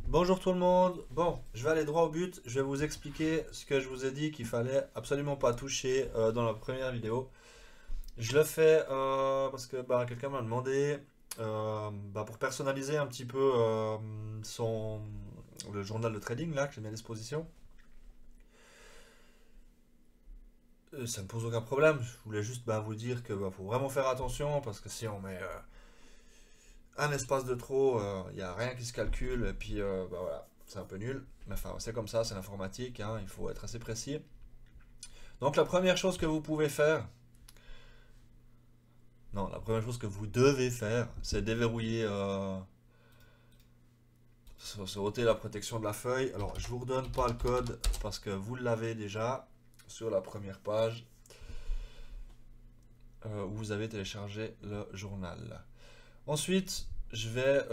Bonjour tout le monde. Bon, je vais aller droit au but. Je vais vous expliquer ce que je vous ai dit qu'il fallait absolument pas toucher dans la première vidéo. Je le fais parce que quelqu'un m'a demandé pour personnaliser un petit peu le journal de trading là que j'ai mis à disposition. Ça ne me pose aucun problème. Je voulais juste vous dire que faut vraiment faire attention parce que si on met un espace de trop, il n'y a rien qui se calcule et puis voilà, c'est un peu nul. Mais enfin, c'est comme ça, c'est l'informatique, hein, il faut être assez précis. Donc la première chose que vous pouvez faire, non, la première chose que vous devez faire, c'est déverrouiller, ôter la protection de la feuille. Alors je vous redonne pas le code parce que vous l'avez déjà sur la première page où vous avez téléchargé le journal. Ensuite, je vais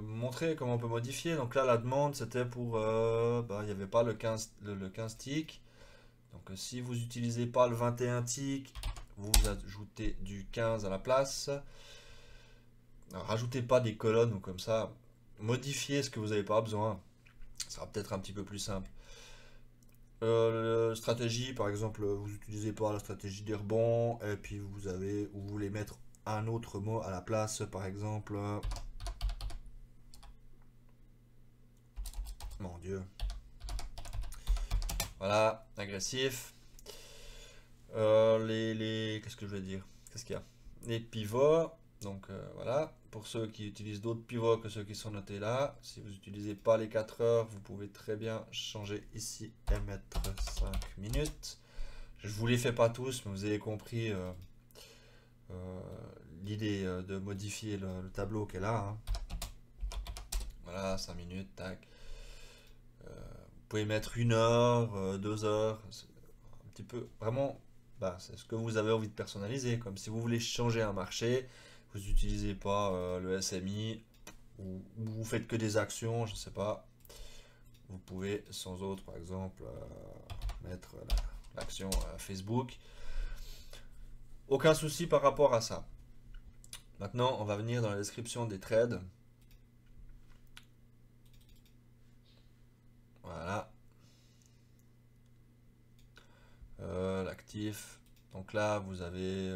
montrer comment on peut modifier. Donc là, la demande, c'était pour... il n'y avait pas le 15 tick. Donc si vous n'utilisez pas le 21 tick, vous ajoutez du 15 à la place. Alors, rajoutez pas des colonnes ou comme ça. Modifiez ce que vous n'avez pas besoin. Ça sera peut-être un petit peu plus simple. Stratégie, par exemple, vous n'utilisez pas la stratégie des rebonds et puis vous voulez mettre un autre mot à la place, par exemple. Mon Dieu. Voilà, agressif. Qu'est-ce que je vais dire? Qu'est-ce qu'il y a? Les pivots. Donc voilà, pour ceux qui utilisent d'autres pivots que ceux qui sont notés là, si vous n'utilisez pas les 4 heures, vous pouvez très bien changer ici et mettre 5 minutes. Je vous les fais pas tous, mais vous avez compris euh, l'idée de modifier le tableau qui est là, hein. Voilà, 5 minutes, tac. Vous pouvez mettre 1 heure, 2 heures, un petit peu, vraiment, c'est ce que vous avez envie de personnaliser. Comme si vous voulez changer un marché, vous n'utilisez pas le SMI, ou vous faites que des actions, je sais pas. Vous pouvez sans autre, par exemple, mettre l'action Facebook. Aucun souci par rapport à ça. Maintenant, on va venir dans la description des trades. Voilà. L'actif. Donc là, vous avez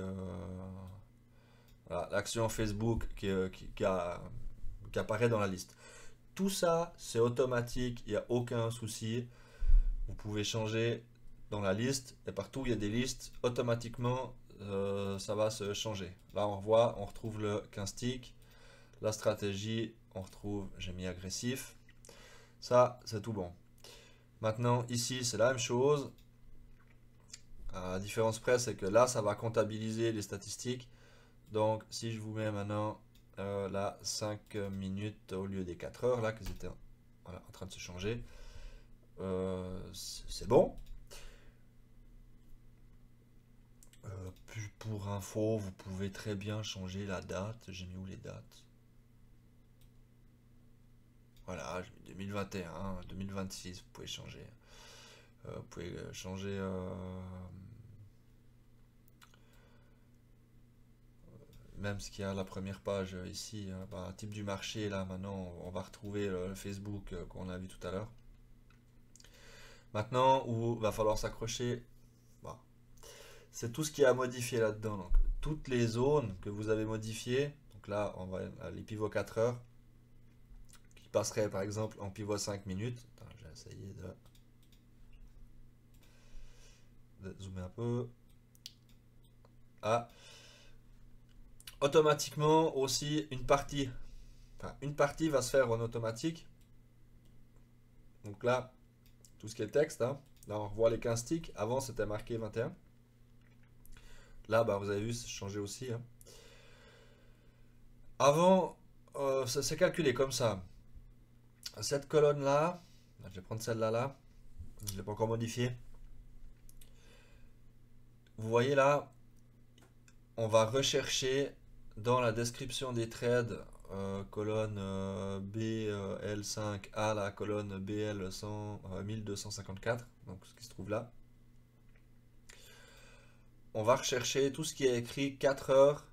voilà, l'action Facebook qui apparaît dans la liste. Tout ça, c'est automatique, il n'y a aucun souci. Vous pouvez changer dans la liste et partout où il y a des listes, automatiquement, ça va se changer. Là, on revoit, on retrouve le 15 tick. La stratégie, on retrouve, j'ai mis agressif. Ça, c'est tout bon. Maintenant, ici, c'est la même chose. La différence près, c'est que là, ça va comptabiliser les statistiques. Donc, si je vous mets maintenant là 5 minutes au lieu des 4 heures, là, qu'ils étaient voilà, en train de se changer, c'est bon. Pour info, vous pouvez très bien changer la date. J'ai mis où les dates? Voilà, j'ai mis 2021, 2026, vous pouvez changer. Vous pouvez changer même ce qu'il y a à la première page ici, type du marché, là maintenant on va retrouver le Facebook qu'on a vu tout à l'heure. Maintenant où va falloir s'accrocher, bah, c'est tout ce qui est à modifier là-dedans. Donc toutes les zones que vous avez modifiées, donc là on va à les pivots 4 heures, qui passeraient par exemple en pivot 5 minutes. Attends, j'ai essayé de zoomer un peu. Ah, automatiquement aussi une partie va se faire en automatique. Donc là, tout ce qui est texte, hein. Là on revoit les 15 ticks. Avant c'était marqué 21. Là, vous avez vu, c'est changé aussi, hein. Avant, ça s'est calculé comme ça. Cette colonne-là, je vais prendre celle-là là. Je ne l'ai pas encore modifiée. Vous voyez là, on va rechercher dans la description des trades, colonne BL5 à la colonne BL100, 1254, donc ce qui se trouve là. On va rechercher tout ce qui est écrit 4 heures,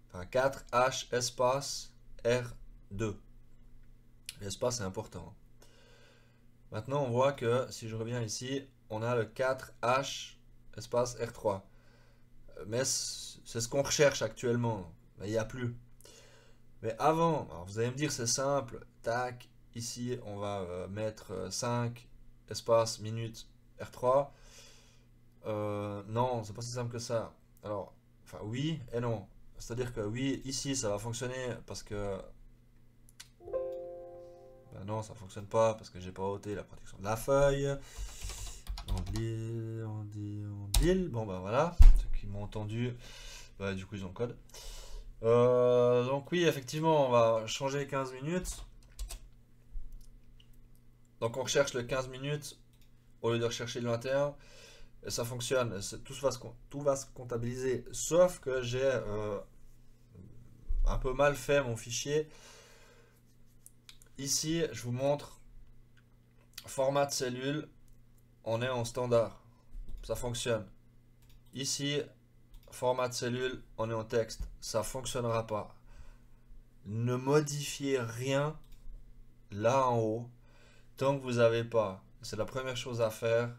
enfin 4H espace R2. L'espace est important. Maintenant, on voit que si je reviens ici, on a le 4H espace R3. Mais c'est ce qu'on recherche actuellement. Mais il n'y a plus. Mais avant, alors vous allez me dire c'est simple. Tac, ici on va mettre 5 espace minutes R3. Non, c'est pas si simple que ça. Alors, enfin oui et non. C'est-à-dire que oui, ici ça va fonctionner parce que ben non, ça fonctionne pas parce que j'ai pas ôté la protection de la feuille. On dit. Bon ben voilà, ceux qui m'ont entendu, bah, du coup ils ont le code. Donc oui, effectivement, on va changer les 15 minutes. Donc on recherche le 15 minutes au lieu de rechercher le 21. Et ça fonctionne, tout va se comptabiliser. Sauf que j'ai un peu mal fait mon fichier. Ici, je vous montre format de cellule, on est en standard. Ça fonctionne. Ici, format de cellule, on est en texte. Ça fonctionnera pas. Ne modifiez rien là en haut tant que vous n'avez pas. C'est la première chose à faire.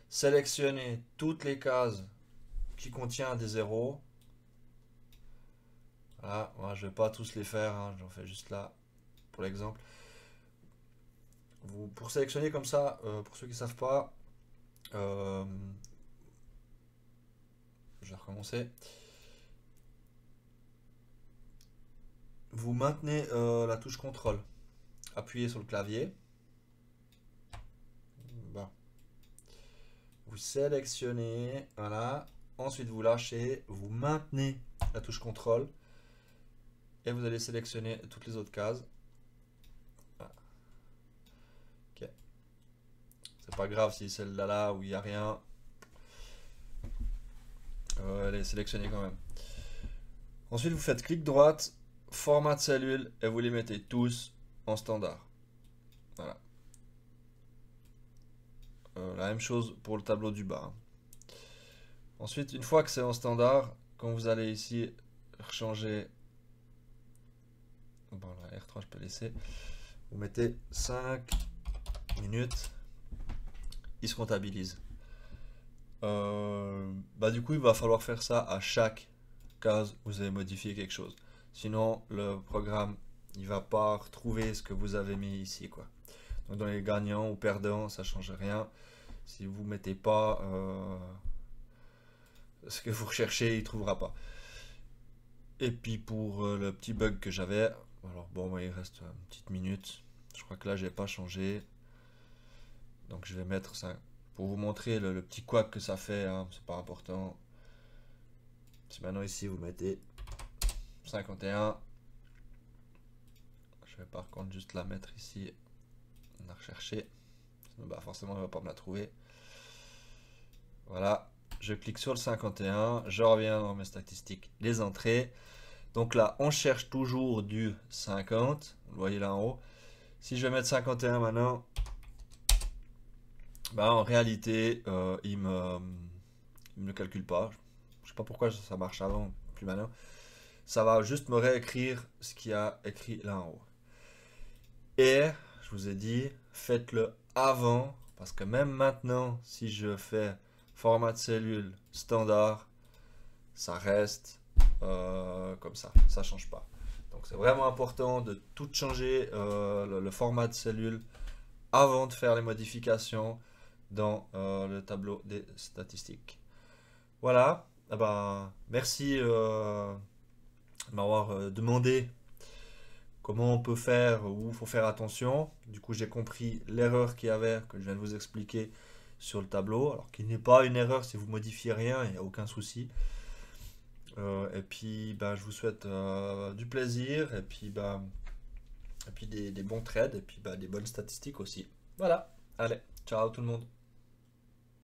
Sélectionnez toutes les cases qui contiennent des zéros. Voilà, moi je vais pas tous les faire, hein, j'en fais juste là pour l'exemple. Pour sélectionner comme ça, pour ceux qui ne savent pas, je vais recommencer. Vous maintenez la touche contrôle, appuyez sur le clavier. Bon. Vous sélectionnez, voilà. Ensuite vous lâchez, vous maintenez la touche contrôle et vous allez sélectionner toutes les autres cases. Voilà. Ok. C'est pas grave si celle-là là où il n'y a rien. Elle est sélectionnée quand même. Ensuite vous faites clic droite, format de cellule et vous les mettez tous en standard. Voilà. La même chose pour le tableau du bas. Ensuite, une fois que c'est en standard, quand vous allez ici changer, bon la R3 je peux laisser, vous mettez 5 minutes, il se comptabilise. Du coup il va falloir faire ça à chaque case où vous avez modifié quelque chose. Sinon le programme il va pas retrouver ce que vous avez mis ici quoi. Donc dans les gagnants ou perdants ça change rien. Si vous mettez pas ce que vous recherchez, il trouvera pas. Et puis pour le petit bug que j'avais, alors bon, il reste une petite minute. Je crois que là, j'ai pas changé. Donc je vais mettre ça pour vous montrer le petit couac que ça fait. Hein, c'est pas important. Si maintenant ici vous mettez 51, je vais par contre juste la mettre ici. On a recherché. Bah forcément, elle va pas me la trouver. Voilà. Je clique sur le 51. Je reviens dans mes statistiques, les entrées. Donc là, on cherche toujours du 50. Vous le voyez là en haut. Si je vais mettre 51 maintenant, bah en réalité, il me le calcule pas. Je sais pas pourquoi ça marche avant, plus maintenant. Ça va juste me réécrire ce qu'il y a écrit là en haut. Et, je vous ai dit, faites-le avant. Parce que même maintenant, si je fais format de cellule standard, ça reste comme ça. Ça change pas. Donc c'est vraiment important de tout changer le format de cellule avant de faire les modifications dans le tableau des statistiques. Voilà, eh ben, merci de m'avoir demandé comment on peut faire, où il faut faire attention. Du coup, j'ai compris l'erreur qu'il y avait, que je viens de vous expliquer sur le tableau. Alors qu'il n'est pas une erreur si vous modifiez rien, il n'y a aucun souci. Et puis, ben, je vous souhaite du plaisir, et puis, des bons trades, et puis des bonnes statistiques aussi. Voilà, allez, ciao tout le monde.